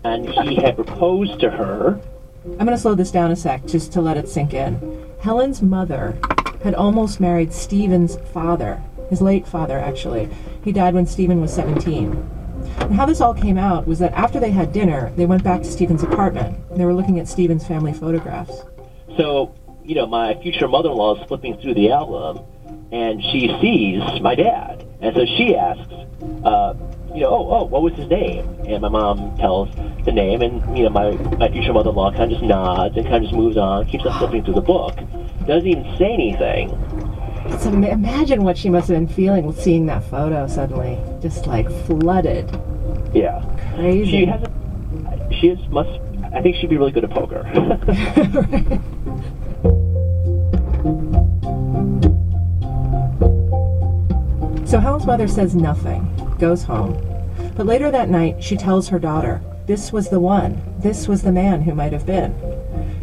and he had proposed to her. I'm going to slow this down a sec just to let it sink in. Helen's mother had almost married Stephen's father, his late father, actually. He died when Stephen was 17. And how this all came out was that after they had dinner, they went back to Stephen's apartment. They were looking at Stephen's family photographs. So, my future mother-in-law is flipping through the album, and she sees my dad. And so she asks, what was his name? And my mom tells the name, and, my future mother-in-law kind of just nods and kind of just moves on, keeps on flipping through the book, doesn't even say anything. So imagine what she must have been feeling with seeing that photo suddenly, just like flooded. Yeah. Crazy. I think she'd be really good at poker. Right. So Helen's mother says nothing, goes home. But later that night, she tells her daughter, this was the one, this was the man who might have been.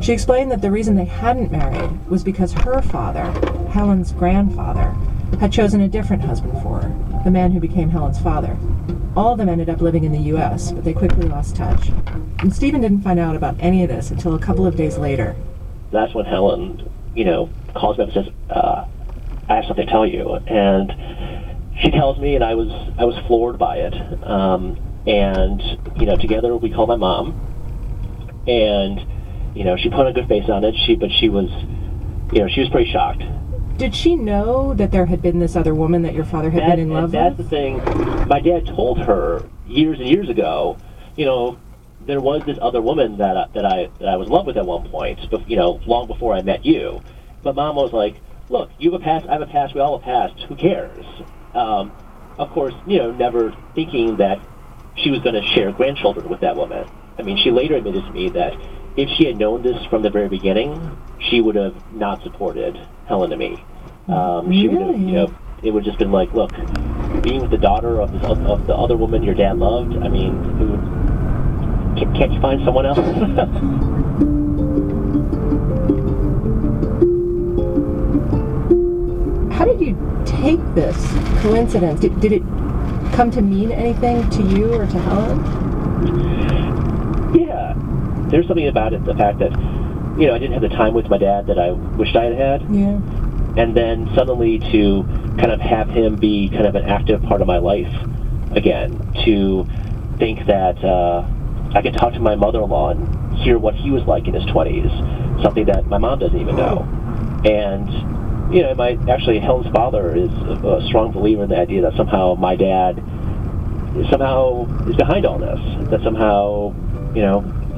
She explained that the reason they hadn't married was because her father, Helen's grandfather, had chosen a different husband for her, the man who became Helen's father. All of them ended up living in the U.S., but they quickly lost touch. And Stephen didn't find out about any of this until a couple of days later. That's when Helen, calls me up and says, I have something to tell you. And she tells me, and I was floored by it. Together we called my mom, and she put a good face on it. She was pretty shocked. Did she know that there had been this other woman that your father had been in love with? That's the thing. My dad told her years and years ago, there was this other woman that I was in love with at one point, but long before I met you. But Mom was like, look, you have a past, I have a past, we all have a past. Who cares? Of course, never thinking that she was going to share grandchildren with that woman. I mean, she later admitted to me that if she had known this from the very beginning, she would have not supported Helen and me. She would have, it would have just been like, look, being with the daughter of the other woman your dad loved, I mean, can't you find someone else? How did you take this coincidence? Did it come to mean anything to you or to Helen? Yeah. There's something about it, the fact that, I didn't have the time with my dad that I wished I had had. Yeah. And then suddenly to kind of have him be kind of an active part of my life again, to think that I could talk to my mother-in-law and hear what he was like in his 20s, something that my mom doesn't even know. And, Helen's father is a strong believer in the idea that somehow my dad somehow is behind all this, that somehow,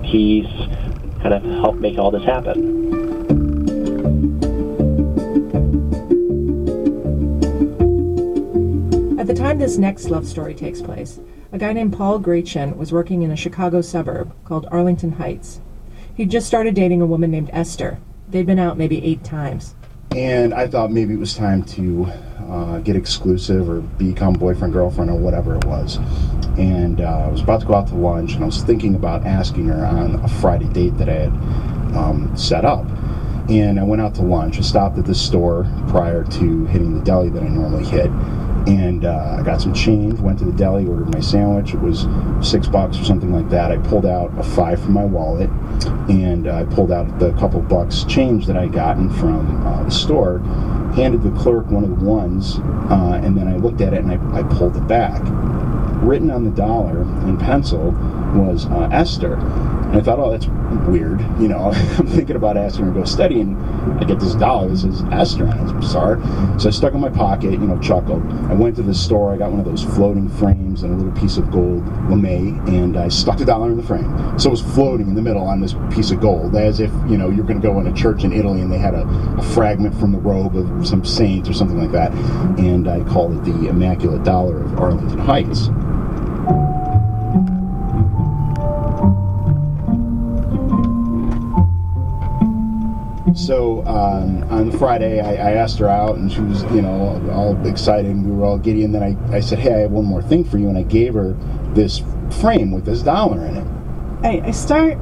he's kind of helped make all this happen. At the time this next love story takes place, a guy named Paul Gretchen was working in a Chicago suburb called Arlington Heights. He'd just started dating a woman named Esther. They'd been out maybe 8 times. And I thought maybe it was time to get exclusive or become boyfriend, girlfriend, or whatever it was. And I was about to go out to lunch, and I was thinking about asking her on a Friday date that I had set up. And I went out to lunch. I stopped at this store prior to hitting the deli that I normally hit. And I got some change, went to the deli, ordered my sandwich. It was $6 or something like that. I pulled out a $5 from my wallet, and I pulled out the couple bucks change that I had gotten from the store, handed the clerk one of the ones, and then I looked at it and I pulled it back. Written on the dollar in pencil was Esther. And I thought, oh, that's weird. I'm thinking about asking her to go steady, and I get this dollar that says Esther on it. I'm sorry. So I stuck it in my pocket, chuckled. I went to the store. I got one of those floating frames and a little piece of gold lame, and I stuck the dollar in the frame. So it was floating in the middle on this piece of gold, as if, you're going to go in a church in Italy and they had a fragment from the robe of some saint or something like that. And I called it the Immaculate Dollar of Arlington Heights. So on Friday, I asked her out, and she was, all excited, and we were all giddy. And then I said, hey, I have one more thing for you, and I gave her this frame with this dollar in it. I start